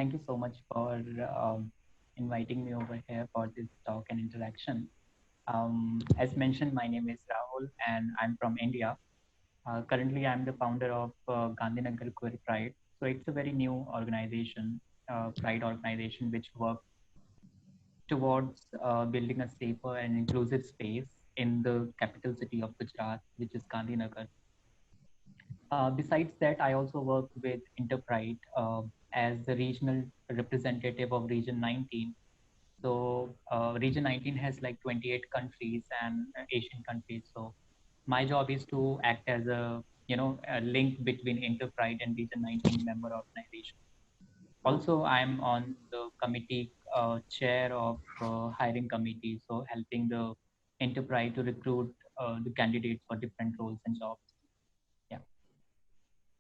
Thank you so much for inviting me over here for this talk and interaction. As mentioned, my name is Rahul and I'm from India. Currently, I'm the founder of Gandhinagar Queer Pride. So it's a very new organization, pride organization, which works towards building a safer and inclusive space in the capital city of Gujarat, which is Gandhinagar. Besides that, I also work with InterPride as the regional representative of Region 19. So Region 19 has like 28 countries and Asian countries. So my job is to act as a link between InterPride and Region 19 member organization. Also, I'm on the committee chair of hiring committee, so helping the enterprise to recruit the candidates for different roles and jobs. Yeah.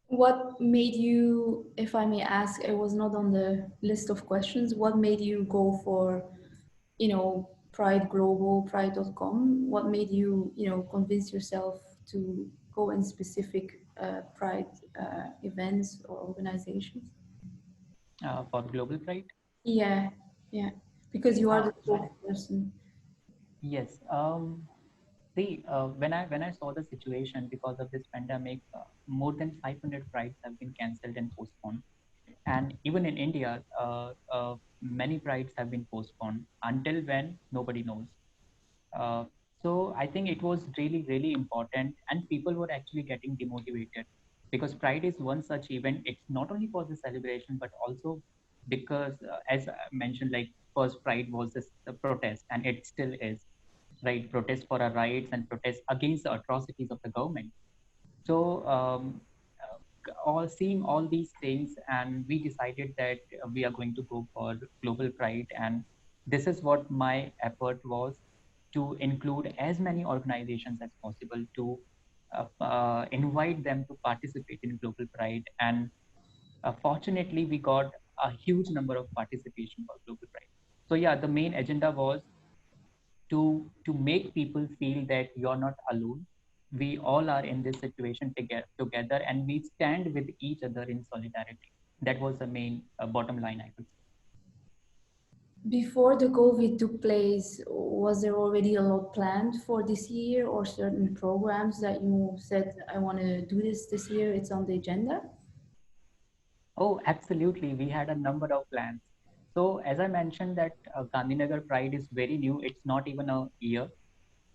What made you, if I may ask, it was not on the list of questions, what made you go for, Pride Global, Pride.com? What made you, convince yourself to go in specific Pride events or organizations? For global pride. Yeah, yeah, because you are the Well, spokesperson. yes. See, when I saw the situation because of this pandemic, more than 500 prides have been cancelled and postponed, and even in India, many prides have been postponed. Until when, nobody knows. Uh, so I think it was really, really important, and people were actually getting demotivated because Pride is one such event. It's not only for the celebration, but also because, as I mentioned, like first Pride was the protest, and it still is, right? Protest for our rights and protest against the atrocities of the government. So all seeing all these things, and we decided that we are going to go for global pride, and this is what my effort was, to include as many organizations as possible to invite them to participate in global pride. And fortunately we got a huge number of participation for global pride. So yeah, the main agenda was to make people feel that you're not alone. We all are in this situation together, and we stand with each other in solidarity. That was the main bottom line, I would say. Before the COVID took place, was there already a lot planned for this year or certain programs that you said, I want to do this year, it's on the agenda? Oh, absolutely. We had a number of plans. So as I mentioned that Gandhinagar Pride is very new. It's not even a year.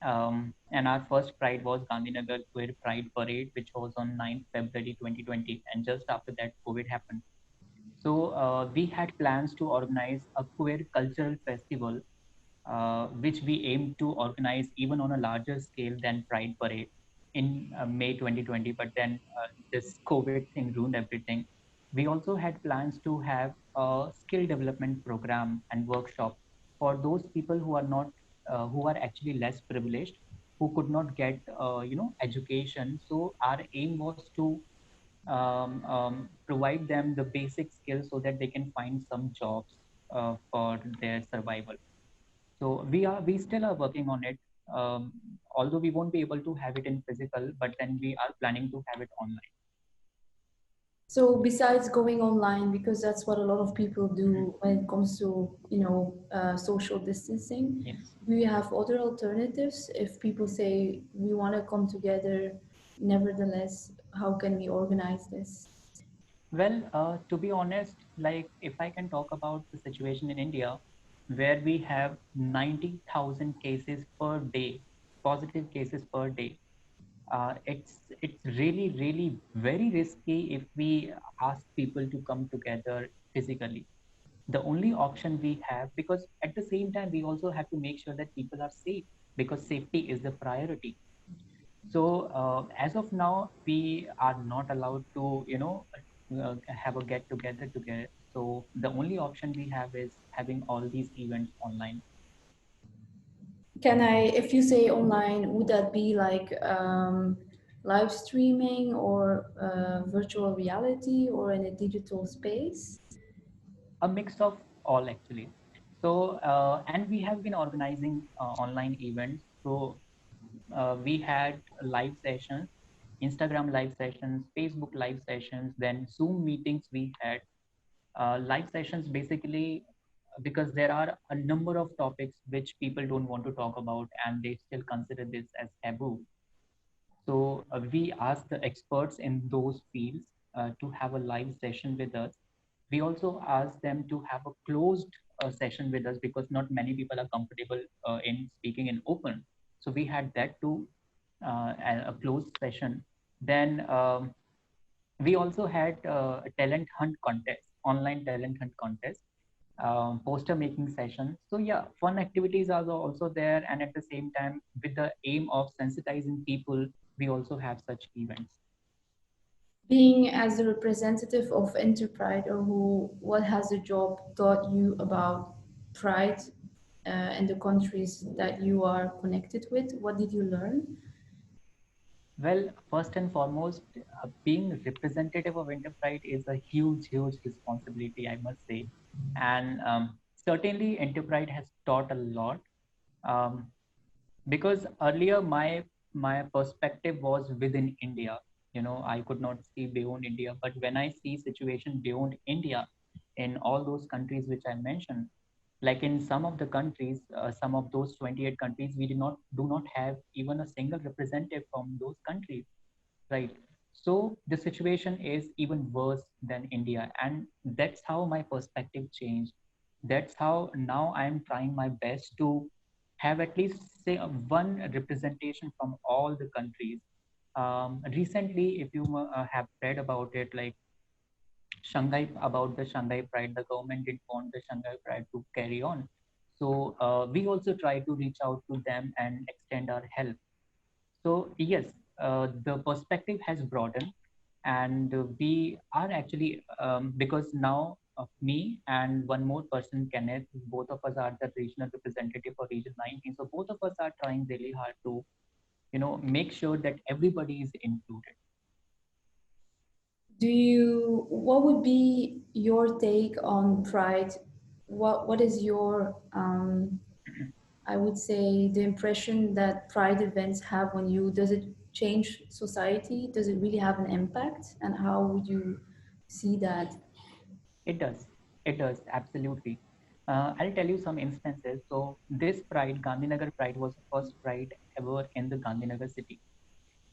And our first Pride was Gandhinagar Queer Pride Parade, which was on 9th February 2020. And just after that, COVID happened. So we had plans to organize a queer cultural festival, which we aimed to organize even on a larger scale than Pride Parade in May 2020. But then this COVID thing ruined everything. We also had plans to have a skill development program and workshop for those people who are not, who are actually less privileged, who could not get, education. So our aim was to provide them the basic skills so that they can find some jobs for their survival. So we still are working on it. Although we won't be able to have it in physical, but then we are planning to have it online. So besides going online, because that's what a lot of people Mhm. do when it comes to, social distancing, Yes. do you have other alternatives? If people say we want to come together, nevertheless, how can we organize this? Well, to be honest, like if I can talk about the situation in India, where we have 90,000 cases per day, positive cases per day, it's really, really very risky if we ask people to come together physically. The only option we have, because at the same time we also have to make sure that people are safe, because safety is the priority. So as of now, we are not allowed to, have a get together. So the only option we have is having all these events online. Can I, if you say online, would that be like live streaming or virtual reality or in a digital space? A mix of all, actually. So and we have been organizing online events. So we had live sessions, Instagram live sessions, Facebook live sessions, then Zoom meetings we had. Live sessions basically, because there are a number of topics which people don't want to talk about and they still consider this as taboo. So we ask the experts in those fields to have a live session with us. We also ask them to have a closed session with us because not many people are comfortable in speaking in open. So we had that too, a closed session. Then we also had a talent hunt contest, online talent hunt contest, poster making session. So yeah, fun activities are also there, and at the same time, with the aim of sensitizing people, we also have such events. Being as the representative of InterPride, or who, what has the job taught you about pride in the countries that you are connected with? What did you learn? Well, first and foremost, being representative of Enterprise is a huge, huge responsibility, I must say, and certainly Enterprise has taught a lot. Um, because earlier my perspective was within India. I could not see beyond India, but when I see situation beyond India in all those countries which I mentioned, like in some of the countries, some of those 28 countries, we do not have even a single representative from those countries, right? So the situation is even worse than India, and that's how my perspective changed. That's how now I'm trying my best to have at least say one representation from all the countries. Recently, if you have read about it, like Shanghai, about the Shanghai Pride, the government didn't want the Shanghai Pride to carry on. So we also try to reach out to them and extend our help. So yes, the perspective has broadened, and we are actually, because now me and one more person, Kenneth, both of us are the regional representative for Region 19. So both of us are trying really hard to, make sure that everybody is included. What would be your take on pride? What is your, I would say, the impression that pride events have on you? Does it change society? Does it really have an impact? And how would you see that? It does. It does, absolutely. I'll tell you some instances. So this Pride, Gandhinagar Pride, was the first Pride ever in the Gandhinagar city.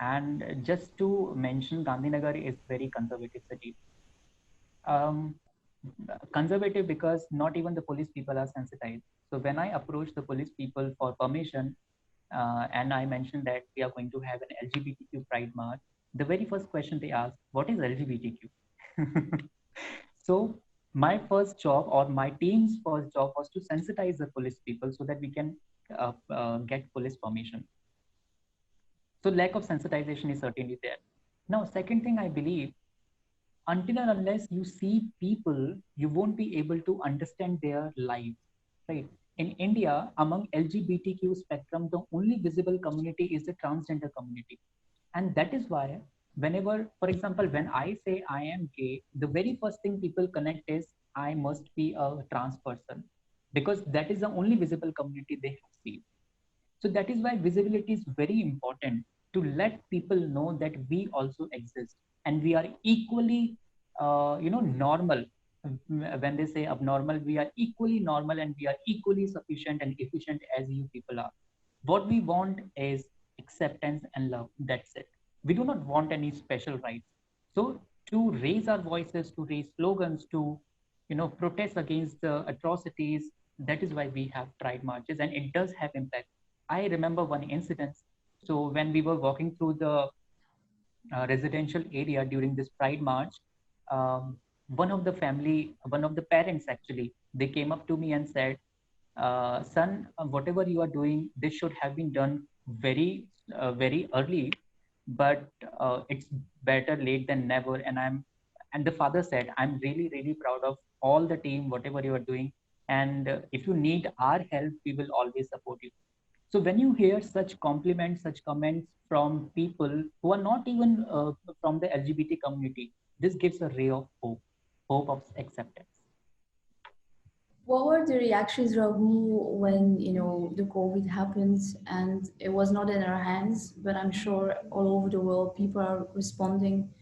And just to mention, Gandhinagar is very conservative city. Um, Conservative because not even the police people are sensitized. So when I approached the police people for permission, and I mentioned that we are going to have an LGBTQ Pride March, the very first question they asked, "What is LGBTQ?" So my first job or my team's first job was to sensitize the police people so that we can get police permission. So lack of sensitization is certainly there. Now, second thing I believe, until and unless you see people, you won't be able to understand their lives, right? In India, among LGBTQ spectrum, the only visible community is the transgender community. And that is why, whenever, for example, when I say I am gay, the very first thing people connect is I must be a trans person, because that is the only visible community they have seen. So that is why visibility is very important, to let people know that we also exist and we are equally, normal. When they say abnormal, we are equally normal and we are equally sufficient and efficient as you people are. What we want is acceptance and love. That's it. We do not want any special rights. So to raise our voices, to raise slogans, to protest against the atrocities, that is why we have pride marches, and it does have impact. I remember one incident. So when we were walking through the residential area during this Pride March, one of the parents actually, they came up to me and said, "Son, whatever you are doing, this should have been done very early, but it's better late than never." And the father said, "I'm really, really proud of all the team, whatever you are doing. And if you need our help, we will always support you." So when you hear such compliments, such comments from people who are not even from the LGBT community, this gives a ray of hope, hope of acceptance. What were the reactions, Rahul, when the COVID happens and it was not in our hands, but I'm sure all over the world people are responding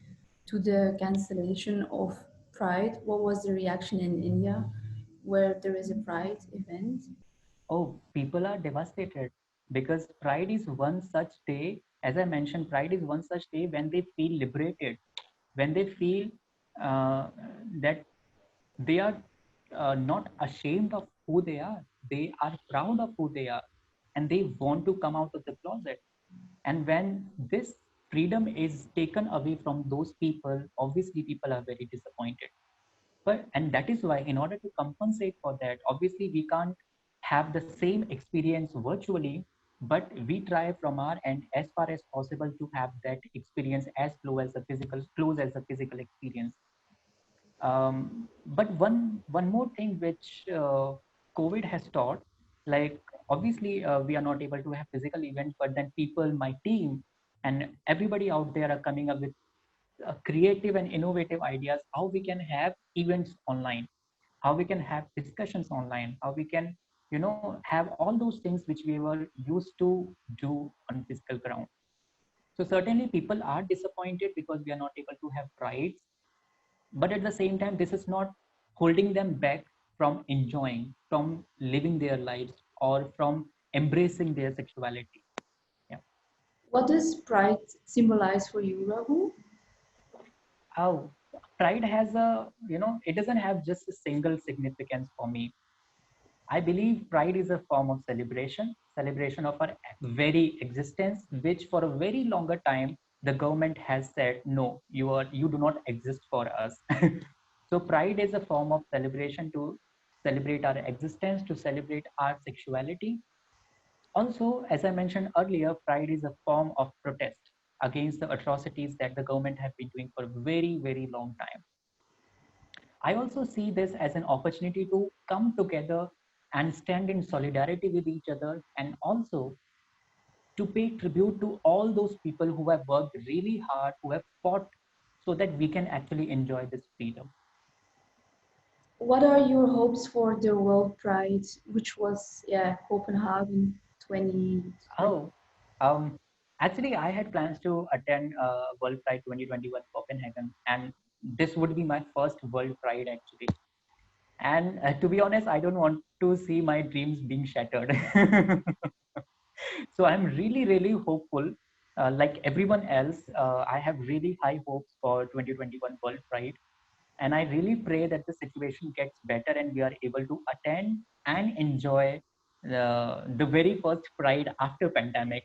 to the cancellation of Pride? What was the reaction in India where there is a Pride event? Oh, people are devastated because Pride is one such day, as I mentioned, Pride is one such day when they feel liberated, when they feel uh, that they are not ashamed of who they are proud of who they are, and they want to come out of the closet. And when this freedom is taken away from those people, obviously people are very disappointed. But and that is why, in order to compensate for that, obviously we can't have the same experience virtually, but we try from our end as far as possible to have that experience as close as a physical experience. But one more thing which COVID has taught, like obviously we are not able to have physical events, but then people, my team, and everybody out there are coming up with creative and innovative ideas how we can have events online, how we can have discussions online, how we can have all those things which we were used to do on physical ground. So certainly people are disappointed because we are not able to have prides, but at the same time this is not holding them back from enjoying, from living their lives, or from embracing their sexuality. Yeah. What does Pride symbolize for you, Rahul? How pride has a, it doesn't have just a single significance for me. I believe pride is a form of celebration of our very existence, which for a very longer time the government has said, no, you do not exist for us. So pride is a form of celebration to celebrate our existence, to celebrate our sexuality. Also, as I mentioned earlier, pride is a form of protest against the atrocities that the government have been doing for a very, very long time. I also see this as an opportunity to come together and stand in solidarity with each other, and also to pay tribute to all those people who have worked really hard, who have fought so that we can actually enjoy this freedom. What are your hopes for the World Pride, which was, yeah, Copenhagen 2020? Oh, um, actually, I had plans to attend World Pride 2021 Copenhagen, and this would be my first World Pride actually. And to be honest, I don't want to see my dreams being shattered. So I'm really, really hopeful. Like everyone else, I have really high hopes for 2021 World Pride, and I really pray that the situation gets better and we are able to attend and enjoy the very first Pride after pandemic.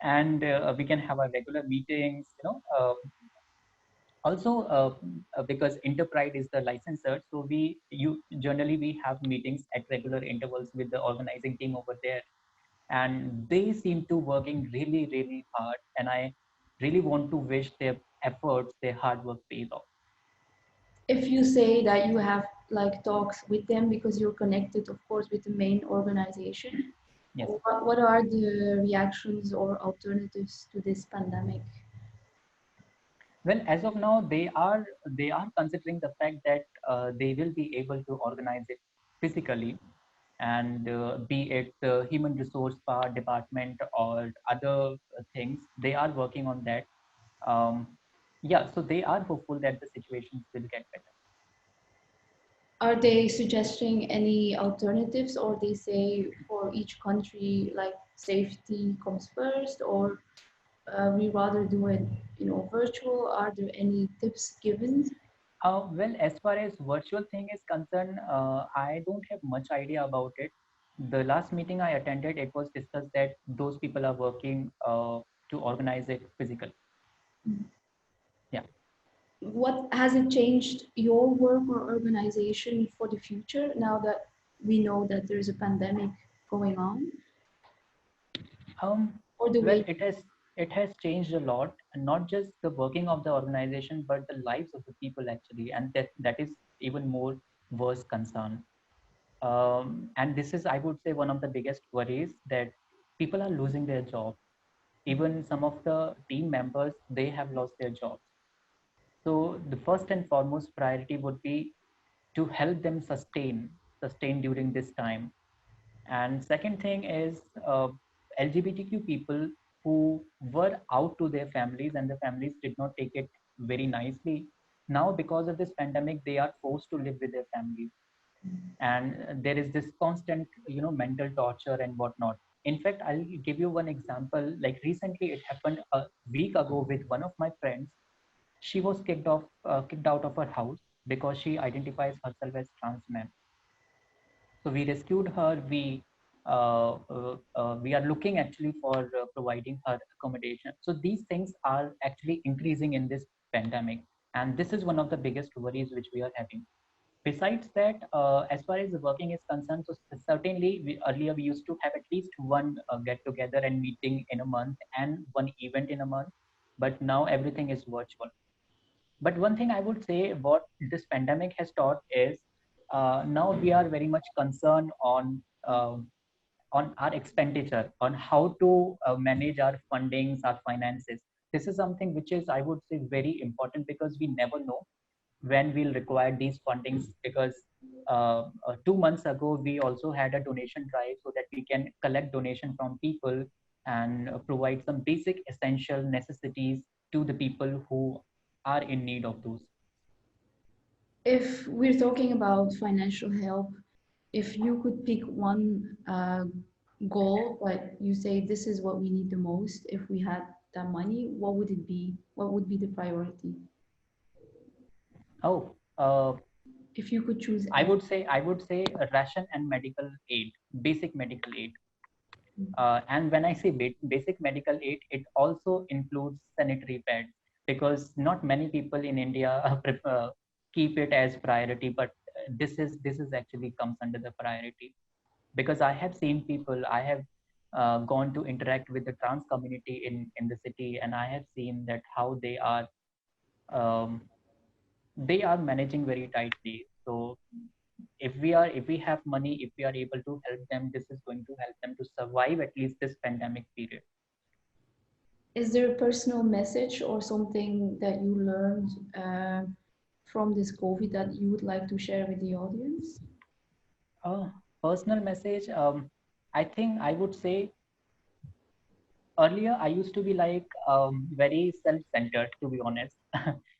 And we can have our regular meetings, also because InterPride is the licensor, so you generally we have meetings at regular intervals with the organizing team over there, and they seem to working really, really hard, and I really want to wish their efforts, their hard work pays off. If you say that you have like talks with them because you're connected, of course, with the main organization, Yes. what are the reactions or alternatives to this pandemic? Well, as of now, they are considering the fact that they will be able to organize it physically, and be it the human resource part department or other things, they are working on that. Um, yeah, so they are hopeful that the situations will get better. Are they suggesting any alternatives, or they say for each country like safety comes first, or we rather do it, virtual? Are there any tips given? Well, as far as virtual thing is concerned, I don't have much idea about it. The last meeting I attended, it was discussed that those people are working to organize it physically. Yeah. What has it changed your work or organization for the future now that we know that there's a pandemic going on, Um, or the well, way? it has changed a lot, and not just the working of the organization, but the lives of the people actually, and that is even more worse concern. And this is, I would say, one of the biggest worries that people are losing their job. Even some of the team members, they have lost their jobs. So the first and foremost priority would be to help them sustain during this time. And second thing is LGBTQ people who were out to their families and the families did not take it very nicely. Now, because of this pandemic, they are forced to live with their families, and there is this constant, mental torture and whatnot. In fact, I'll give you one example. Like recently, it happened a week ago with one of my friends. She was kicked out of her house because she identifies herself as trans man. So we rescued her. We are looking actually for providing her accommodation. So these things are actually increasing in this pandemic, and this is one of the biggest worries which we are having. Besides that, as far as the working is concerned, so certainly earlier we used to have at least one get together and meeting in a month and one event in a month, but now everything is virtual. But one thing I would say, what this pandemic has taught is, now we are very much concerned on our expenditure, on how to manage our fundings, our finances. This is something which is, I would say, very important, because we never know when we'll require these fundings. Because 2 months ago we also had a donation drive so that we can collect donation from people and provide some basic essential necessities to the people who are in need of those. If we're talking about financial help, if you could pick one goal, like you say, this is what we need the most, if we had that money, what would it be? What would be the priority? Oh, If you could choose any. I would say ration and medical aid, basic medical aid. And when I say basic medical aid, it also includes sanitary pads, because not many people in India keep it as priority, but this is actually comes under the priority. Because I have seen people, I have gone to interact with the trans community in the city, and I have seen that how um, they are managing very tightly. So if we have money, if we are able to help them, this is going to help them to survive at least this pandemic period. Is there a personal message or something that you learned from this COVID that you would like to share with the audience? uh, Personal message, I think I would say, earlier I used to be like, very self-centered, to be honest.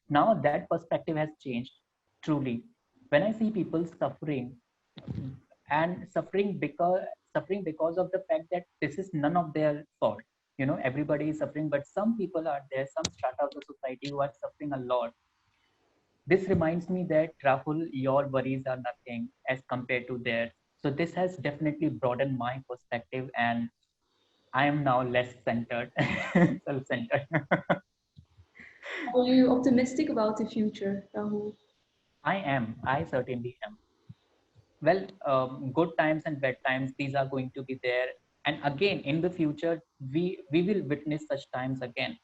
Now that perspective has changed, truly. When I see people suffering, and suffering because of the fact that this is none of their fault. Everybody is suffering, but some people are there, some strata of the society who are suffering a lot. This reminds me that, Rahul, your worries are nothing as compared to theirs. So this has definitely broadened my perspective, and I am now less centered, self-centered. Are you optimistic about the future, Rahul? I certainly am. Well, good times and bad times, these are going to be there. And again, in the future, we will witness such times again.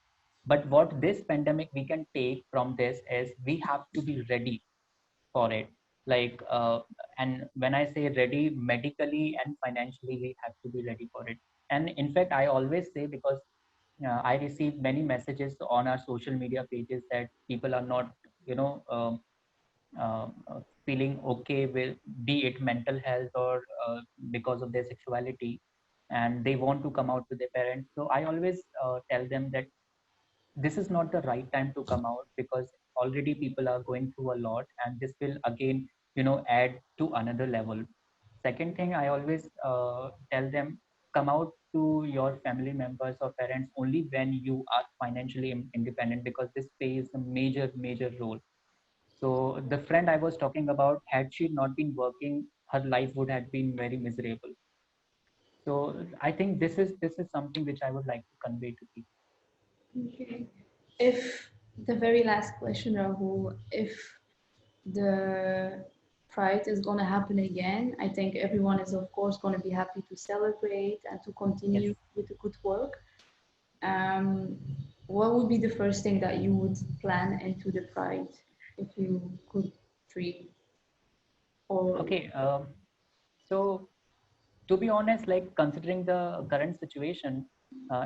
But what this pandemic we can take from this is, we have to be ready for it. Like, and when I say ready medically and financially, we have to be ready for it. And in fact, I always say, because I receive many messages on our social media pages that people are not, you know, feeling okay with, be it mental health or because of their sexuality, and they want to come out to their parents. So I always tell them that this is not the right time to come out, because already people are going through a lot, and this will again, add to another level. Second thing, I always tell them, come out to your family members or parents only when you are financially independent, because this plays a major role. So the friend I was talking about, had she not been working, her life would have been very miserable. So I think this is something which I would like to convey to people. Okay. If the very last question, Rahul, if the Pride is going to happen again, I think everyone is, of course, going to be happy to celebrate and to Yes. continue with the good work. Um, what would be the first thing that you would plan into the Pride if you could dream? Or Okay. So to be honest, like considering the current situation,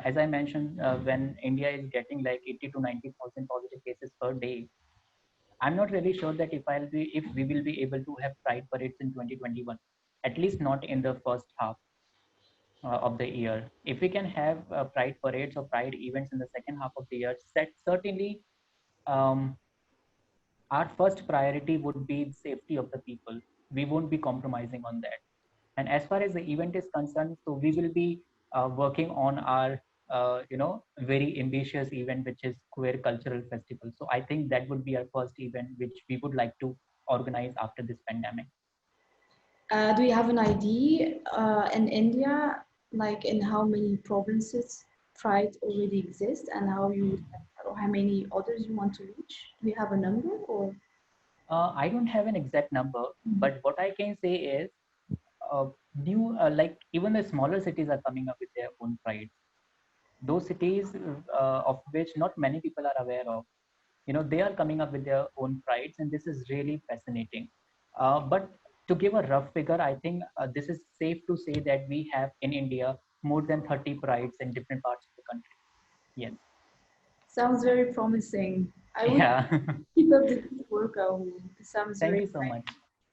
as I mentioned, when India is getting like 80 to 90,000 positive cases per day, I'm not really sure that if we will be able to have Pride parades in 2021, at least not in the first half of the year. If we can have Pride parades or Pride events in the second half of the year, certainly, um, our first priority would be the safety of the people. We won't be compromising on that. And as far as the event is concerned, so we will be working on our very ambitious event, which is Queer Cultural Festival. So I think that would be our first event which we would like to organize after this pandemic. Do you have an idea in India, like in how many provinces Pride already exists and how you or how many others you want to reach? Do you have a number or? I don't have an exact number, but what I can say is uh, new like even the smaller cities are coming up with their own pride. Those cities of which not many people are aware of, they are coming up with their own prides, and this is really fascinating. But to give a rough figure, I think this is safe to say that we have in India more than 30 prides in different parts of the country. Yes. Sounds very promising. I would Yeah. keep up the good work. It sounds Thank very you so nice. much.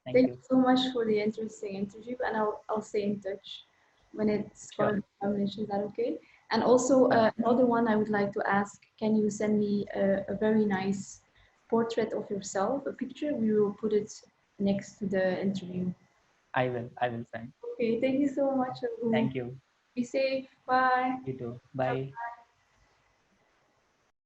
Thank Thank you. you so much for the interesting interview, and I'll stay in touch when it's Sure. gonna be published. Is that okay? And also Sure. another one I would like to ask: can you send me a very nice portrait of yourself, a picture? We will put it next to the interview. I will send. Okay, thank you so much, Abu. Thank you. Be safe. Bye. You too. Bye.